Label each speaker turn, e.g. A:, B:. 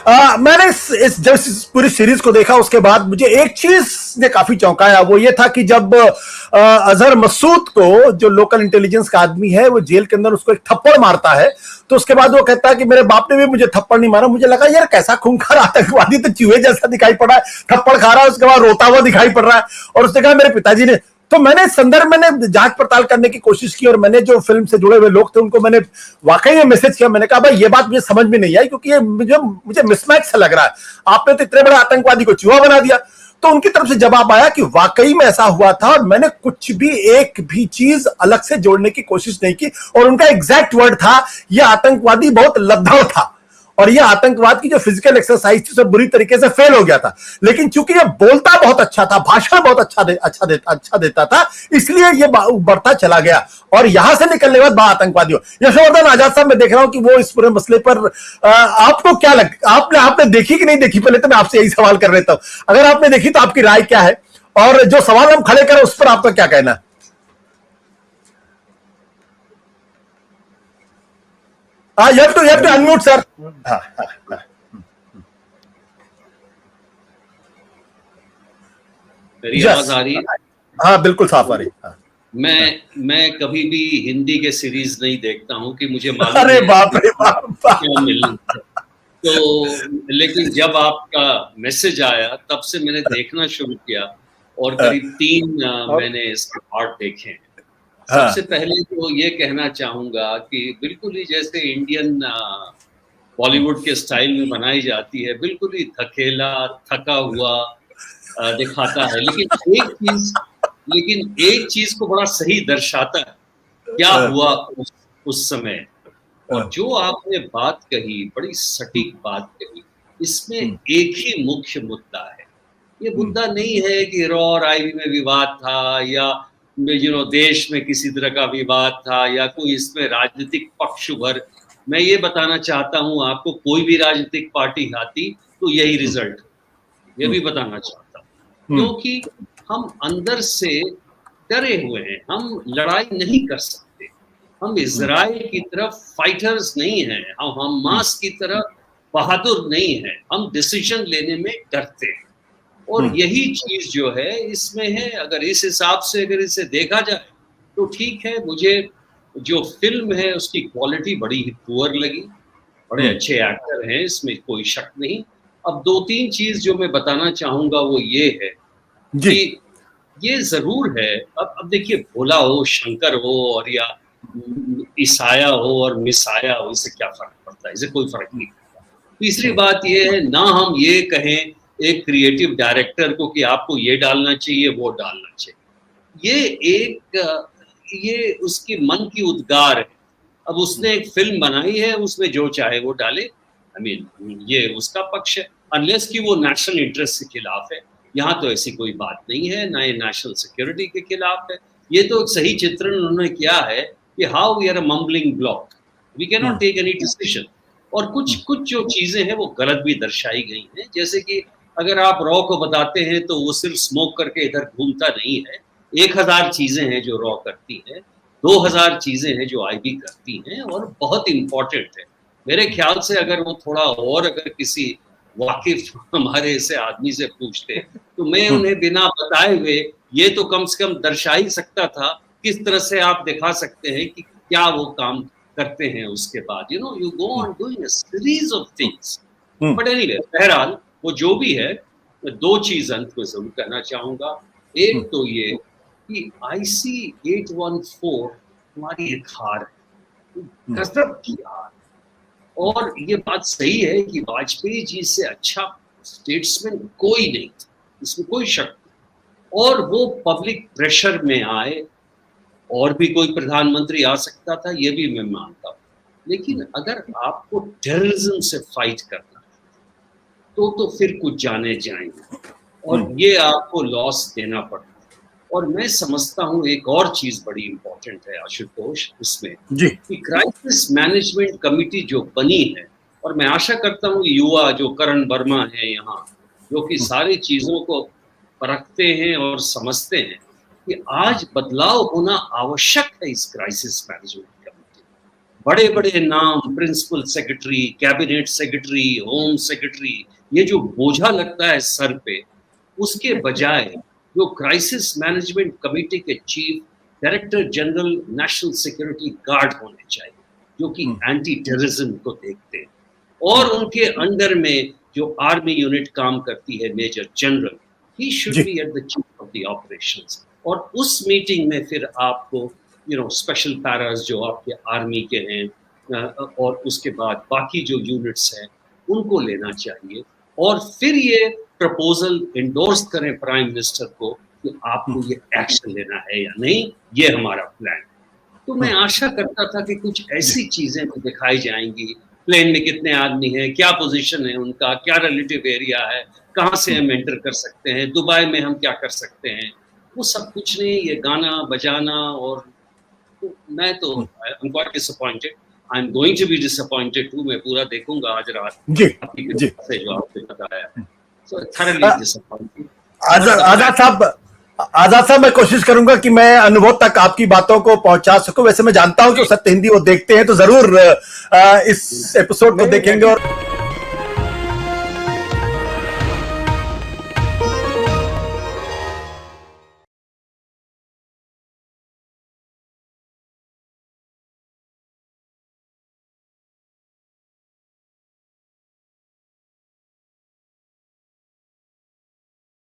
A: मैंने जब इस पूरी सीरीज को देखा उसके बाद मुझे एक चीज ने काफी चौंकाया, वो ये था कि जब अजहर मसूद को, जो लोकल इंटेलिजेंस का आदमी है, वो जेल के अंदर उसको एक थप्पड़ मारता है, तो उसके बाद वो कहता है कि मेरे बाप ने भी मुझे थप्पड़ नहीं मारा। मुझे लगा यार कैसा खूंखार आतंकवादी, तो चूहे जैसा दिखाई पड़ा है, थप्पड़ खा रहा है, उसके बाद रोता हुआ दिखाई पड़ रहा है, और उसने कहा मेरे पिताजी ने। तो मैंने इस संदर्भ में जांच पड़ताल करने की कोशिश की, और मैंने जो फिल्म से जुड़े हुए लोग थे उनको मैंने वाकई में मैसेज किया। मैंने कहा भाई ये बात मुझे समझ में नहीं आई, क्योंकि ये मुझे मिसमैच सा लग रहा है, आपने तो इतने बड़े आतंकवादी को चूहा बना दिया। तो उनकी तरफ से जवाब आया कि वाकई में ऐसा हुआ था, और मैंने कुछ भी एक भी चीज अलग से जोड़ने की कोशिश नहीं की। और उनका एग्जैक्ट वर्ड था, यह आतंकवादी बहुत लद्दड़ था, और यह आतंकवाद की जो फिजिकल एक्सरसाइज थी सब बुरी तरीके से फेल हो गया था। लेकिन चूंकि यह बोलता बहुत अच्छा था, भाषण बहुत अच्छा देता था, इसलिए यह बढ़ता चला गया, और यहां से निकलने के बाद बड़ा आतंकवादी हो। यशोवर्धन आजाद साहब, मैं देख रहा हूं कि वो इस पूरे मसले पर आपको क्या आपने देखी कि नहीं देखी? पहले तो मैं आपसे यही सवाल कर लेता हूं, अगर आपने देखी तो आपकी राय क्या है, और जो सवाल हम खड़े करें उस पर आपका क्या कहना है? you have to unmute, sir. हाँ, हाँ, हाँ,
B: मेरी आवाज आ रही है?
A: हाँ बिल्कुल साफ आ रही है।
B: मैं कभी भी हिंदी के सीरीज नहीं देखता हूँ कि मुझे मालूम
A: अरे बाप रे बाप,
B: क्या मिलना। तो लेकिन जब आपका मैसेज आया तब से मैंने देखना शुरू किया, और करीब 3 मैंने इसके पार्ट देखे हैं। सबसे पहले तो ये कहना चाहूंगा कि बिल्कुल ही जैसे इंडियन बॉलीवुड के स्टाइल में बनाई जाती है, बिल्कुल ही धकेला थका हुआ दिखाता है, लेकिन एक चीज को बड़ा सही दर्शाता है, क्या हुआ उस समय। और जो आपने बात कही, बड़ी सटीक बात कही, इसमें एक ही मुख्य मुद्दा है। ये मुद्दा नहीं है कि रॉ और आईवी में विवाद था, या देश में किसी तरह का विवाद था, या कोई इसमें राजनीतिक पक्ष उभर। मैं ये बताना चाहता हूं आपको, कोई भी राजनीतिक पार्टी आती तो यही रिजल्ट, ये भी बताना चाहता हूं, क्योंकि हम अंदर से डरे हुए हैं, हम लड़ाई नहीं कर सकते, हम इजराइल की तरफ फाइटर्स नहीं हैं, हम हमास की तरफ बहादुर नहीं हैं, हम डिसीजन लेने में डरते हैं। और यही चीज जो है इसमें है। अगर इस हिसाब से अगर इसे देखा जाए तो ठीक है, मुझे जो फिल्म है उसकी क्वालिटी बड़ी ही पुअर लगी, बड़े अच्छे एक्टर हैं, इसमें कोई शक नहीं। अब 2-3 चीज जो मैं बताना चाहूंगा वो ये है कि ये जरूर है, अब देखिए, भोला हो, शंकर हो, और या ईसाया हो और मिसाया हो, इससे क्या फर्क पड़ता है? इससे कोई फर्क नहीं पड़ता। तीसरी बात ये है, ना हम ये कहें एक क्रिएटिव डायरेक्टर को कि आपको ये डालना चाहिए, वो डालना चाहिए, ये उसकी मन की उद्गार है। अब उसने एक फिल्म बनाई है, उसमें जो चाहे वो डाले, ये उसका पक्ष है, अनलेस कि वो नेशनल इंटरेस्ट के खिलाफ है। यहाँ तो ऐसी कोई बात नहीं है, ना ये नेशनल सिक्योरिटी के खिलाफ है। ये तो एक सही चित्रण उन्होंने किया है कि how we are a mumbling block, we can not take any decision. और कुछ जो चीजें हैं वो गलत भी दर्शाई गई हैं, जैसे कि अगर आप रॉ को बताते हैं तो वो सिर्फ स्मोक करके इधर घूमता नहीं है। 1000 चीजें हैं जो रॉ करती है, 2000 चीजें हैं जो आईबी करती हैं, और बहुत इंपॉर्टेंट है। मेरे ख्याल से अगर वो थोड़ा और अगर किसी वाकिफ हमारे ऐसे आदमी से पूछते तो मैं उन्हें बिना बताए हुए ये तो कम से कम दर्शा ही सकता था, किस तरह से आप दिखा सकते हैं कि क्या वो काम करते हैं उसके बाद। You go on doing a series of things. But anyway, बहरहाल वो जो भी है, मैं 2 चीज अंत में जरूर कहना चाहूंगा। एक तो ये कि IC-814 हमारी एक हार है, कसरत की हार। और ये बात सही है कि वाजपेयी जी से अच्छा स्टेट्समैन कोई नहीं था, इसमें कोई शक नहीं। और वो पब्लिक प्रेशर में आए, और भी कोई प्रधानमंत्री आ सकता था, ये भी मैं मानता हूँ। लेकिन अगर आपको टेररिज्म से फाइट करना है तो फिर कुछ जाने जाएंगे, और ये आपको लॉस देना पड़ता है। और मैं समझता हूँ एक और चीज बड़ी इंपॉर्टेंट है आशुतोष इसमें, कि क्राइसिस मैनेजमेंट कमेटी जो बनी है, और मैं आशा करता हूँ युवा जो करण वर्मा है यहाँ, जो कि सारी चीजों को परखते हैं और समझते हैं कि आज बदलाव होना आवश्यक है इस क्राइसिस मैनेजमेंट कमेटी। बड़े बड़े नाम, principal secretary, cabinet secretary, home secretary, ये जो बोझा लगता है सर पे, उसके बजाय जो क्राइसिस मैनेजमेंट कमेटी के chief director general national security guard होने चाहिए, जो कि एंटी टेररिज्म को देखते हैं, और उनके अंडर में जो आर्मी यूनिट काम करती है, major general, he should be at the chief of the operations. और उस मीटिंग में फिर आपको स्पेशल पैरास जो आपके आर्मी के हैं और उसके बाद बाकी जो यूनिट्स हैं उनको लेना चाहिए, और फिर ये प्रपोजल इंडोर्स करें प्राइम मिनिस्टर को कि आपको ये एक्शन लेना है या नहीं, ये हमारा प्लान। तो मैं आशा करता था कि कुछ ऐसी चीजें दिखाई जाएंगी, प्लेन में कितने आदमी हैं, क्या पोजीशन है उनका, क्या रिलेटिव एरिया है, कहाँ से हम एंटर कर सकते हैं, दुबई में हम क्या कर सकते हैं, वो सब कुछ नहीं, ये गाना बजाना। और तो मैं तो I am quite disappointed, I am going to be disappointed too. मैं पूरा देखूंगा आज रात
A: जी जी
B: से जो आपने बताया, सो थॉरली डिसअपॉइंटेड।
A: आजाद साहब, मैं कोशिश करूंगा कि मैं अनुभव तक आपकी बातों को पहुंचा सकूं। वैसे मैं जानता हूं कि सत्य हिंदी वो देखते हैं, तो जरूर इस एपिसोड को देखेंगे और